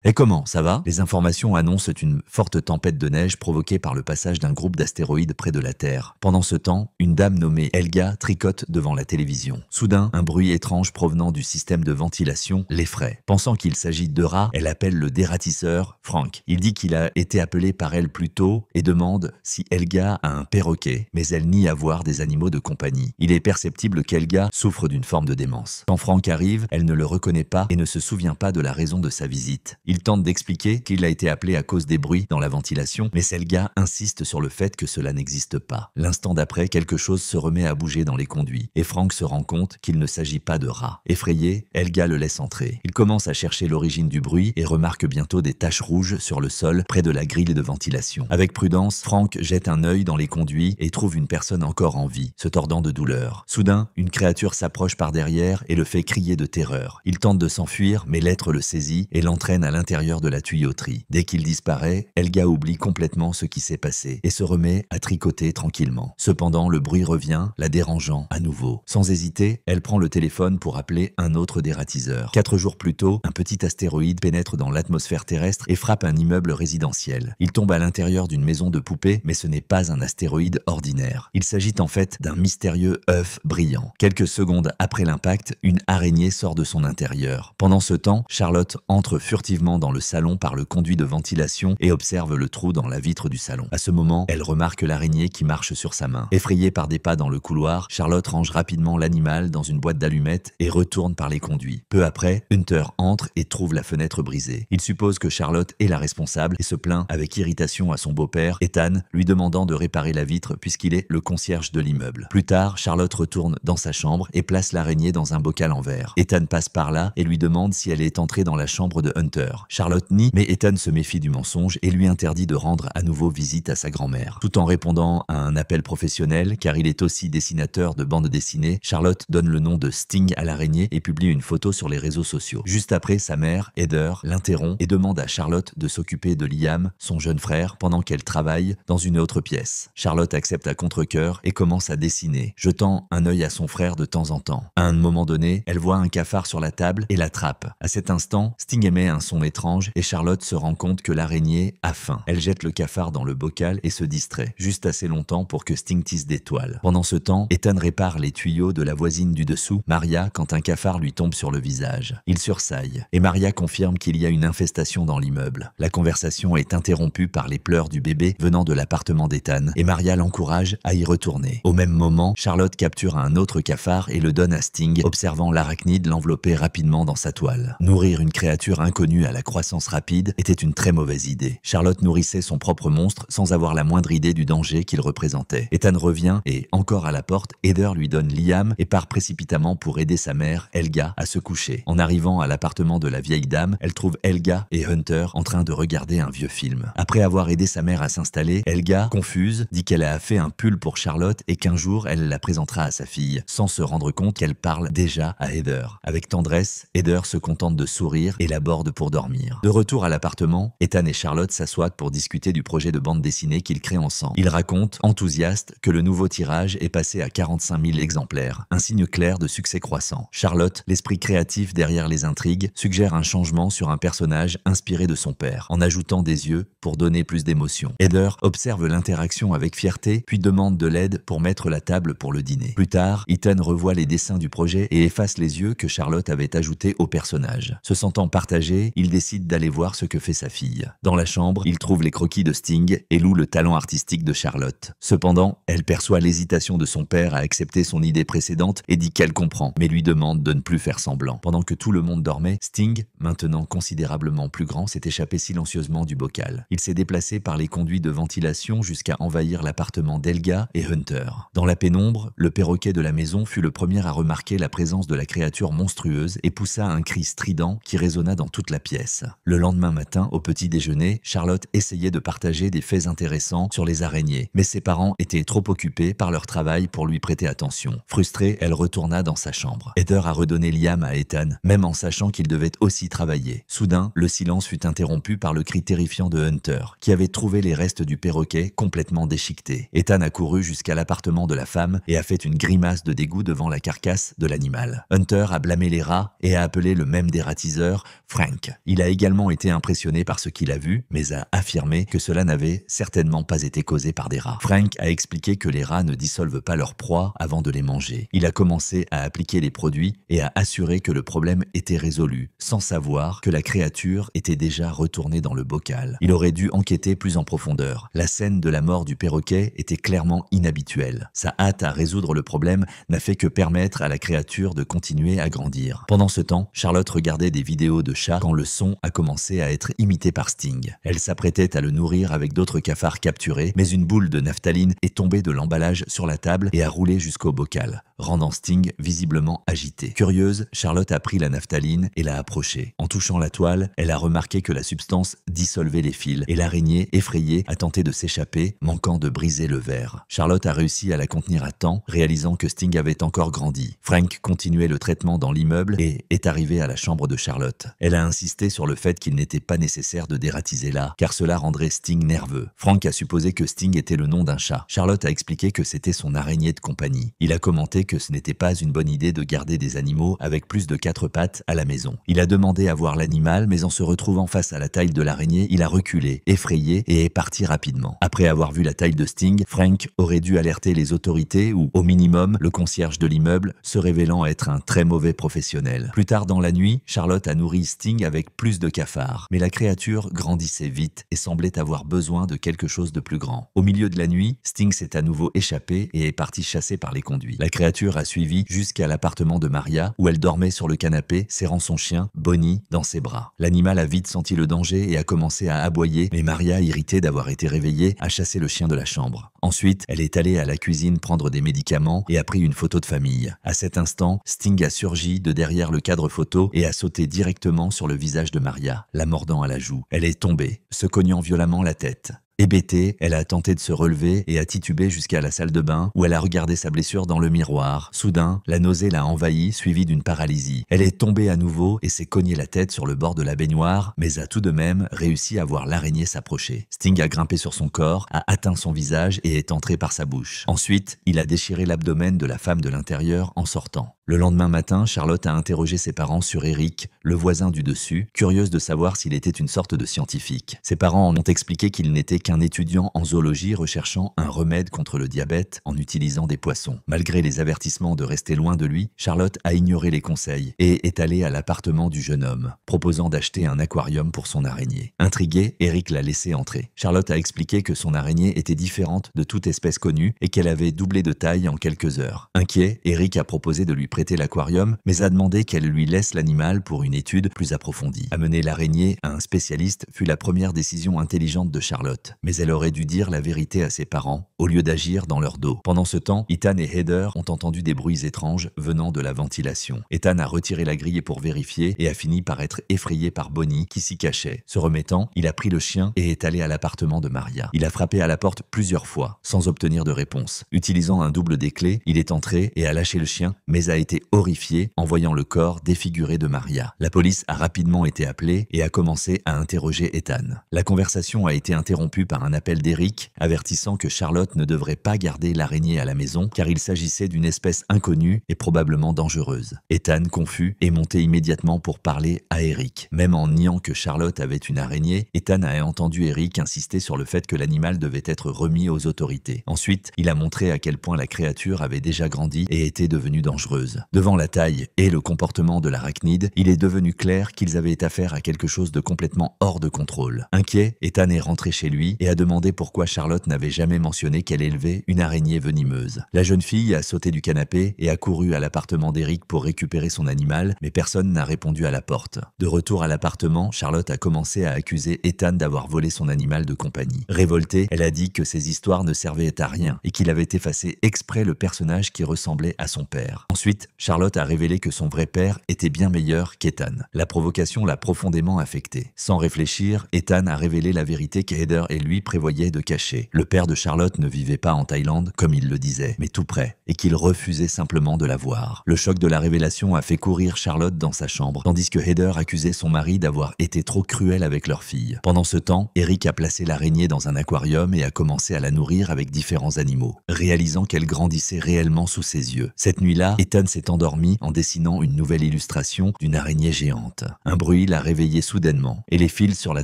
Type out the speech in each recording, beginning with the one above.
Et comment, ça va? Les informations annoncent une forte tempête de neige provoquée par le passage d'un groupe d'astéroïdes près de la Terre. Pendant ce temps, une dame nommée Helga tricote devant la télévision. Soudain, un bruit étrange provenant du système de ventilation l'effraie. Pensant qu'il s'agit de rats, elle appelle le dératisseur Frank. Il dit qu'il a été appelé par elle plus tôt et demande si Helga a un perroquet, mais elle nie avoir des animaux de compagnie. Il est perceptible qu'Helga souffre d'une forme de démence. Quand Frank arrive, elle ne le reconnaît pas et ne se souvient pas de la raison de sa visite. Il tente d'expliquer qu'il a été appelé à cause des bruits dans la ventilation, mais Helga insiste sur le fait que cela n'existe pas. L'instant d'après, quelque chose se remet à bouger dans les conduits, et Frank se rend compte qu'il ne s'agit pas de rats. Effrayé, Helga le laisse entrer. Il commence à chercher l'origine du bruit et remarque bientôt des taches rouges sur le sol près de la grille de ventilation. Avec prudence, Frank jette un œil dans les conduits et trouve une personne encore en vie, se tordant de douleur. Soudain, une créature s'approche par derrière et le fait crier de terreur. Il tente de s'enfuir, mais l'être le saisit et l'entraîne à l'intérieur de la tuyauterie. Dès qu'il disparaît, Helga oublie complètement ce qui s'est passé et se remet à tricoter tranquillement. Cependant, le bruit revient, la dérangeant à nouveau. Sans hésiter, elle prend le téléphone pour appeler un autre dératiseur. 4 jours plus tôt, un petit astéroïde pénètre dans l'atmosphère terrestre et frappe un immeuble résidentiel. Il tombe à l'intérieur d'une maison de poupées, mais ce n'est pas un astéroïde ordinaire. Il s'agit en fait d'un mystérieux œuf brillant. Quelques secondes après l'impact, une araignée sort de son intérieur. Pendant ce temps, Charlotte entre furtivement dans le salon par le conduit de ventilation et observe le trou dans la vitre du salon. À ce moment, elle remarque l'araignée qui marche sur sa main. Effrayée par des pas dans le couloir, Charlotte range rapidement l'animal dans une boîte d'allumettes et retourne par les conduits. Peu après, Hunter entre et trouve la fenêtre brisée. Il suppose que Charlotte est la responsable et se plaint avec irritation à son beau-père, Ethan, lui demandant de réparer la vitre puisqu'il est le concierge de l'immeuble. Plus tard, Charlotte retourne dans sa chambre et place l'araignée dans un bocal en verre. Ethan passe par là et lui demande si elle est entrée dans la chambre de Hunter. Charlotte nie, mais Ethan se méfie du mensonge et lui interdit de rendre à nouveau visite à sa grand-mère. Tout en répondant à un appel professionnel, car il est aussi dessinateur de bande dessinée, Charlotte donne le nom de Sting à l'araignée et publie une photo sur les réseaux sociaux. Juste après, sa mère, Heather, l'interrompt et demande à Charlotte de s'occuper de Liam, son jeune frère, pendant qu'elle travaille dans une autre pièce. Charlotte accepte à contre-cœur et commence à dessiner, jetant un œil à son frère de temps en temps. À un moment donné, elle voit un cafard sur la table et l'attrape. À cet instant, Sting émet un son étrange et Charlotte se rend compte que l'araignée a faim. Elle jette le cafard dans le bocal et se distrait, juste assez longtemps pour que Sting tisse des toiles. Pendant ce temps, Ethan répare les tuyaux de la voisine du dessous, Maria, quand un cafard lui tombe sur le visage. Il sursaille, et Maria confirme qu'il y a une infestation dans l'immeuble. La conversation est interrompue par les pleurs du bébé venant de l'appartement d'Ethan, et Maria l'encourage à y retourner. Au même moment, Charlotte capture un autre cafard et le donne à Sting, observant l'arachnide l'envelopper rapidement dans sa toile. Nourrir une créature inconnue à la croissance rapide était une très mauvaise idée. Charlotte nourrissait son propre monstre sans avoir la moindre idée du danger qu'il représentait. Ethan revient et, encore à la porte, Heather lui donne Liam et part précipitamment pour aider sa mère, Helga, à se coucher. En arrivant à l'appartement de la vieille dame, elle trouve Helga et Hunter en train de regarder un vieux film. Après avoir aidé sa mère à s'installer, Helga, confuse, dit qu'elle a fait un pull pour Charlotte et qu'un jour elle la présentera à sa fille, sans se rendre compte qu'elle parle déjà à Heather. Avec tendresse, Heather se contente de sourire et l'aborde pour dormir. De retour à l'appartement, Ethan et Charlotte s'assoient pour discuter du projet de bande dessinée qu'ils créent ensemble. Ils racontent, enthousiastes, que le nouveau tirage est passé à 45 000 exemplaires, un signe clair de succès croissant. Charlotte, l'esprit créatif derrière les intrigues, suggère un changement sur un personnage inspiré de son père, en ajoutant des yeux pour donner plus d'émotion. Heather observe l'interaction avec fierté, puis demande de l'aide pour mettre la table pour le dîner. Plus tard, Ethan revoit les dessins du projet et efface les yeux que Charlotte avait ajoutés au personnage. Se sentant partagé, il décide d'aller voir ce que fait sa fille. Dans la chambre, il trouve les croquis de Sting et loue le talent artistique de Charlotte. Cependant, elle perçoit l'hésitation de son père à accepter son idée précédente et dit qu'elle comprend, mais lui demande de ne plus faire semblant. Pendant que tout le monde dormait, Sting, maintenant considérablement plus grand, s'est échappé silencieusement du bocal. Il s'est déplacé par les conduits de ventilation jusqu'à envahir l'appartement d'Helga et Hunter. Dans la pénombre, le perroquet de la maison fut le premier à remarquer la présence de la créature monstrueuse et poussa un cri strident qui résonna dans toute la pièce. Le lendemain matin, au petit déjeuner, Charlotte essayait de partager des faits intéressants sur les araignées, mais ses parents étaient trop occupés par leur travail pour lui prêter attention. Frustrée, elle retourna dans sa chambre. Heather a redonné Liam à Ethan, même en sachant qu'il devait aussi travailler. Soudain, le silence fut interrompu par le cri terrifiant de Hunter, qui avait trouvé les restes du perroquet complètement déchiquetés. Ethan a couru jusqu'à l'appartement de la femme et a fait une grimace de dégoût devant la carcasse de l'animal. Hunter a blâmé les rats et a appelé le même dératiseur Frank. Il a également été impressionné par ce qu'il a vu, mais a affirmé que cela n'avait certainement pas été causé par des rats. Frank a expliqué que les rats ne dissolvent pas leurs proies avant de les manger. Il a commencé à appliquer les produits et a assuré que le problème était résolu, sans savoir que la créature était déjà retournée dans le bocal. Il aurait dû enquêter plus en profondeur. La scène de la mort du perroquet était clairement inhabituelle. Sa hâte à résoudre le problème n'a fait que permettre à la créature de continuer à grandir. Pendant ce temps, Charlotte regardait des vidéos de chats quand le son a commencé à être imité par Sting. Elle s'apprêtait à le nourrir avec d'autres cafards capturés, mais une boule de naphtaline est tombée de l'emballage sur la table et a roulé jusqu'au bocal, rendant Sting visiblement agité. Curieuse, Charlotte a pris la naphtaline et l'a approchée. En touchant la toile, elle a remarqué que la substance dissolvait les fils et l'araignée, effrayée, a tenté de s'échapper, manquant de briser le verre. Charlotte a réussi à la contenir à temps, réalisant que Sting avait encore grandi. Frank continuait le traitement dans l'immeuble et est arrivé à la chambre de Charlotte. Elle a insisté sur le fait qu'il n'était pas nécessaire de dératiser là, car cela rendrait Sting nerveux. Frank a supposé que Sting était le nom d'un chat. Charlotte a expliqué que c'était son araignée de compagnie. Il a commenté que ce n'était pas une bonne idée de garder des animaux avec plus de 4 pattes à la maison. Il a demandé à voir l'animal, mais en se retrouvant face à la taille de l'araignée, il a reculé, effrayé, et est parti rapidement. Après avoir vu la taille de Sting, Frank aurait dû alerter les autorités ou, au minimum, le concierge de l'immeuble, se révélant être un très mauvais professionnel. Plus tard dans la nuit, Charlotte a nourri Sting avec plus de cafards, mais la créature grandissait vite et semblait avoir besoin de quelque chose de plus grand. Au milieu de la nuit, Sting s'est à nouveau échappé et est parti chasser par les conduits. La créature a suivi jusqu'à l'appartement de Maria, où elle dormait sur le canapé, serrant son chien, Bonnie, dans ses bras. L'animal a vite senti le danger et a commencé à aboyer, mais Maria, irritée d'avoir été réveillée, a chassé le chien de la chambre. Ensuite, elle est allée à la cuisine prendre des médicaments et a pris une photo de famille. À cet instant, Sting a surgi de derrière le cadre photo et a sauté directement sur le visage de Maria, la mordant à la joue. Elle est tombée, se cognant violemment la tête. Hébétée, elle a tenté de se relever et a titubé jusqu'à la salle de bain où elle a regardé sa blessure dans le miroir. Soudain, la nausée l'a envahie, suivie d'une paralysie. Elle est tombée à nouveau et s'est cognée la tête sur le bord de la baignoire, mais a tout de même réussi à voir l'araignée s'approcher. Sting a grimpé sur son corps, a atteint son visage et est entré par sa bouche. Ensuite, il a déchiré l'abdomen de la femme de l'intérieur en sortant. Le lendemain matin, Charlotte a interrogé ses parents sur Eric, le voisin du dessus, curieuse de savoir s'il était une sorte de scientifique. Ses parents en ont expliqué qu'il n'était qu'un étudiant en zoologie recherchant un remède contre le diabète en utilisant des poissons. Malgré les avertissements de rester loin de lui, Charlotte a ignoré les conseils et est allée à l'appartement du jeune homme, proposant d'acheter un aquarium pour son araignée. Intrigué, Eric l'a laissé entrer. Charlotte a expliqué que son araignée était différente de toute espèce connue et qu'elle avait doublé de taille en quelques heures. Inquiet, Eric a proposé de lui prêter l'aquarium, mais a demandé qu'elle lui laisse l'animal pour une étude plus approfondie. Amener l'araignée à un spécialiste fut la première décision intelligente de Charlotte, mais elle aurait dû dire la vérité à ses parents, au lieu d'agir dans leur dos. Pendant ce temps, Ethan et Heather ont entendu des bruits étranges venant de la ventilation. Ethan a retiré la grille pour vérifier et a fini par être effrayé par Bonnie qui s'y cachait. Se remettant, il a pris le chien et est allé à l'appartement de Maria. Il a frappé à la porte plusieurs fois, sans obtenir de réponse. Utilisant un double des clés, il est entré et a lâché le chien, mais a été horrifié en voyant le corps défiguré de Maria. La police a rapidement été appelée et a commencé à interroger Ethan. La conversation a été interrompue par un appel d'Eric, avertissant que Charlotte ne devrait pas garder l'araignée à la maison car il s'agissait d'une espèce inconnue et probablement dangereuse. Ethan, confus, est monté immédiatement pour parler à Eric. Même en niant que Charlotte avait une araignée, Ethan a entendu Eric insister sur le fait que l'animal devait être remis aux autorités. Ensuite, il a montré à quel point la créature avait déjà grandi et était devenue dangereuse. Devant la taille et le comportement de l'arachnide, il est devenu clair qu'ils avaient affaire à quelque chose de complètement hors de contrôle. Inquiet, Ethan est rentré chez lui et a demandé pourquoi Charlotte n'avait jamais mentionné qu'elle élevait une araignée venimeuse. La jeune fille a sauté du canapé et a couru à l'appartement d'Eric pour récupérer son animal, mais personne n'a répondu à la porte. De retour à l'appartement, Charlotte a commencé à accuser Ethan d'avoir volé son animal de compagnie. Révoltée, elle a dit que ces histoires ne servaient à rien et qu'il avait effacé exprès le personnage qui ressemblait à son père. Ensuite, Charlotte a révélé que son vrai père était bien meilleur qu'Ethan. La provocation l'a profondément affecté. Sans réfléchir, Ethan a révélé la vérité qu'Heather et lui lui prévoyait de cacher. Le père de Charlotte ne vivait pas en Thaïlande, comme il le disait, mais tout près, et qu'il refusait simplement de la voir. Le choc de la révélation a fait courir Charlotte dans sa chambre, tandis que Heather accusait son mari d'avoir été trop cruel avec leur fille. Pendant ce temps, Eric a placé l'araignée dans un aquarium et a commencé à la nourrir avec différents animaux, réalisant qu'elle grandissait réellement sous ses yeux. Cette nuit-là, Ethan s'est endormi en dessinant une nouvelle illustration d'une araignée géante. Un bruit l'a réveillé soudainement, et les fils sur la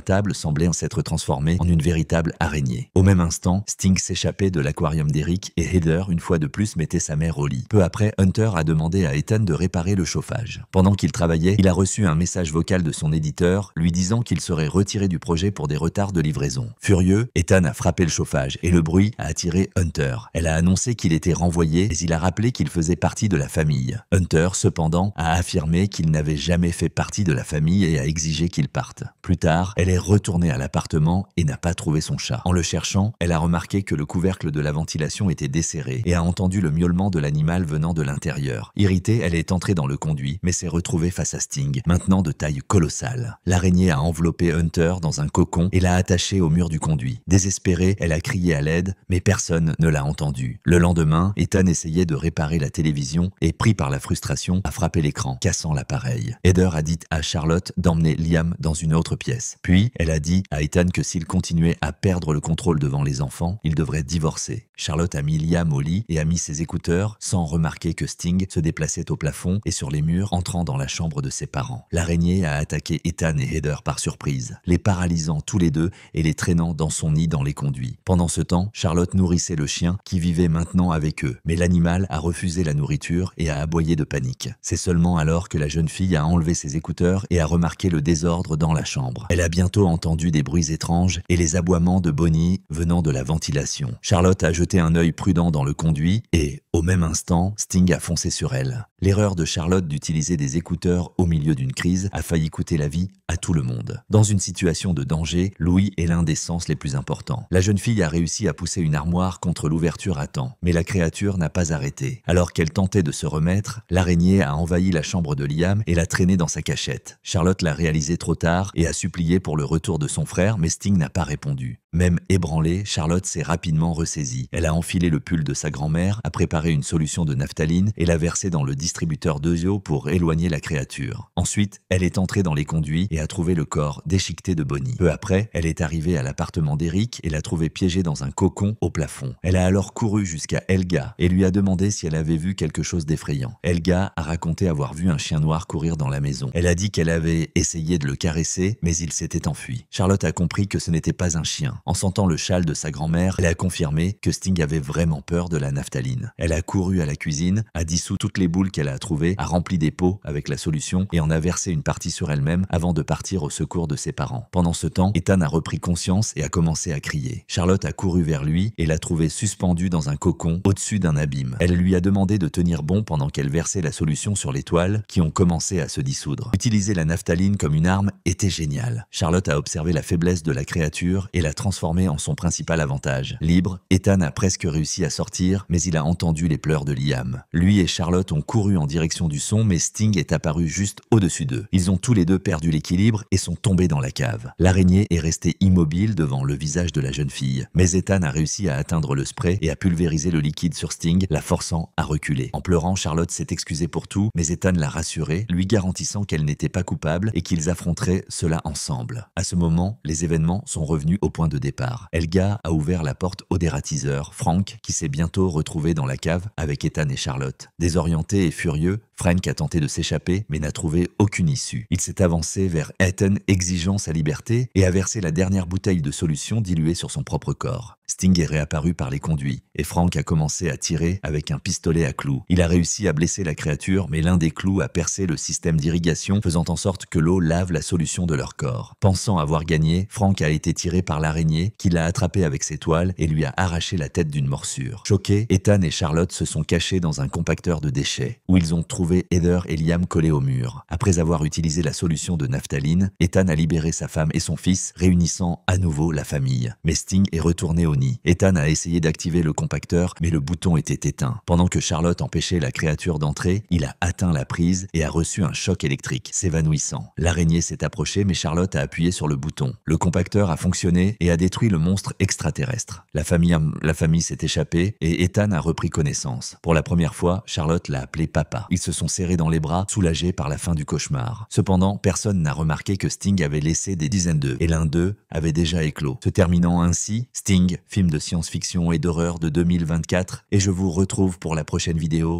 table semblaient s'être transformés en une véritable araignée. Au même instant, Sting s'échappait de l'aquarium d'Eric et Heather, une fois de plus, mettait sa mère au lit. Peu après, Hunter a demandé à Ethan de réparer le chauffage. Pendant qu'il travaillait, il a reçu un message vocal de son éditeur lui disant qu'il serait retiré du projet pour des retards de livraison. Furieux, Ethan a frappé le chauffage et le bruit a attiré Hunter. Elle a annoncé qu'il était renvoyé, mais il a rappelé qu'il faisait partie de la famille. Hunter, cependant, a affirmé qu'il n'avait jamais fait partie de la famille et a exigé qu'il parte. Plus tard, elle est retournée à l'appartement et n'a pas trouvé son chat. En le cherchant, elle a remarqué que le couvercle de la ventilation était desserré et a entendu le miaulement de l'animal venant de l'intérieur. Irritée, elle est entrée dans le conduit, mais s'est retrouvée face à Sting, maintenant de taille colossale. L'araignée a enveloppé Hunter dans un cocon et l'a attaché au mur du conduit. Désespérée, elle a crié à l'aide, mais personne ne l'a entendu. Le lendemain, Ethan essayait de réparer la télévision et, pris par la frustration, a frappé l'écran, cassant l'appareil. Heather a dit à Charlotte d'emmener Liam dans une autre pièce. Puis, elle a dit à Ethan que s'il continuait à perdre le contrôle devant les enfants, il devrait divorcer. Charlotte a mis Liam au lit et a mis ses écouteurs sans remarquer que Sting se déplaçait au plafond et sur les murs, entrant dans la chambre de ses parents. L'araignée a attaqué Ethan et Heather par surprise, les paralysant tous les deux et les traînant dans son nid dans les conduits. Pendant ce temps, Charlotte nourrissait le chien qui vivait maintenant avec eux, mais l'animal a refusé la nourriture et a aboyé de panique. C'est seulement alors que la jeune fille a enlevé ses écouteurs et a remarqué le désordre dans la chambre. Elle a bientôt entendu des bruits étranges et les aboiements de Bonnie venant de la ventilation. Charlotte a jeté un œil prudent dans le conduit et, au même instant, Sting a foncé sur elle. L'erreur de Charlotte d'utiliser des écouteurs au milieu d'une crise a failli coûter la vie à tout le monde. Dans une situation de danger, l'ouïe est l'un des sens les plus importants. La jeune fille a réussi à pousser une armoire contre l'ouverture à temps, mais la créature n'a pas arrêté. Alors qu'elle tentait de se remettre, l'araignée a envahi la chambre de Liam et l'a traîné dans sa cachette. Charlotte l'a réalisé trop tard et a supplié pour le retour de son frère, mais Sting n'a pas répondu. Même ébranlée, Charlotte s'est rapidement ressaisie. Elle a enfilé le pull de sa grand-mère, a préparé une solution de naphtaline et l'a versé dans le distributeur d'eau pour éloigner la créature. Ensuite, elle est entrée dans les conduits et a trouvé le corps déchiqueté de Bonnie. Peu après, elle est arrivée à l'appartement d'Eric et l'a trouvé piégé dans un cocon au plafond. Elle a alors couru jusqu'à Helga et lui a demandé si elle avait vu quelque chose d'effrayant. Helga a raconté avoir vu un chien noir courir dans la maison. Elle a dit qu'elle avait essayé de le caresser, mais il s'était enfui. Charlotte a compris que ce n'était pas un chien. En sentant le châle de sa grand-mère, elle a confirmé que Sting avait vraiment peur de la naphtaline. Elle a couru à la cuisine, a dissous toutes les boules qu'elle a trouvées, a rempli des pots avec la solution et en a versé une partie sur elle-même avant de partir au secours de ses parents. Pendant ce temps, Ethan a repris conscience et a commencé à crier. Charlotte a couru vers lui et l'a trouvé suspendu dans un cocon au-dessus d'un abîme. Elle lui a demandé de tenir bon pendant qu'elle versait la solution sur les toiles qui ont commencé à se dissoudre. Utiliser la naphtaline comme une arme était génial. Charlotte a observé la faiblesse de la créature et l'a transformée en son principal avantage. Libre, Ethan a presque réussi à sortir, mais il a entendu les pleurs de Liam. Lui et Charlotte ont couru en direction du son, mais Sting est apparu juste au-dessus d'eux. Ils ont tous les deux perdu l'équilibre et sont tombés dans la cave. L'araignée est restée immobile devant le visage de la jeune fille, mais Ethan a réussi à atteindre le spray et a pulvérisé le liquide sur Sting, la forçant à reculer. En pleurant, Charlotte s'est excusée pour tout, mais Ethan l'a rassurée, lui garantissant qu'elle n'était pas coupable et qu'ils affronteraient cela ensemble. À ce moment, les événements sont revenus au point de départ. Helga a ouvert la porte au dératiseur, Frank, qui s'est bientôt retrouvé dans la cave avec Ethan et Charlotte. Désorienté et furieux, Frank a tenté de s'échapper, mais n'a trouvé aucune issue. Il s'est avancé vers Ethan, exigeant sa liberté, et a versé la dernière bouteille de solution diluée sur son propre corps. Sting est réapparu par les conduits, et Frank a commencé à tirer avec un pistolet à clous. Il a réussi à blesser la créature, mais l'un des clous a percé le système d'irrigation, faisant en sorte que l'eau lave la solution de leur corps. Pensant avoir gagné, Frank a été tiré par l'araignée, qui l'a attrapé avec ses toiles et lui a arraché la tête d'une morsure. Choqués, Ethan et Charlotte se sont cachés dans un compacteur de déchets, où ils ont trouvé trouvé Heather et Liam collés au mur. Après avoir utilisé la solution de naphtaline, Ethan a libéré sa femme et son fils, réunissant à nouveau la famille. Mais Sting est retourné au nid. Ethan a essayé d'activer le compacteur, mais le bouton était éteint. Pendant que Charlotte empêchait la créature d'entrer, il a atteint la prise et a reçu un choc électrique, s'évanouissant. L'araignée s'est approchée, mais Charlotte a appuyé sur le bouton. Le compacteur a fonctionné et a détruit le monstre extraterrestre. La famille s'est échappée et Ethan a repris connaissance. Pour la première fois, Charlotte l'a appelé papa. Ils se sont serrés dans les bras, soulagés par la fin du cauchemar. Cependant, personne n'a remarqué que Sting avait laissé des dizaines d'œufs et l'un d'eux avait déjà éclos. Se terminant ainsi, Sting, film de science-fiction et d'horreur de 2024, et je vous retrouve pour la prochaine vidéo.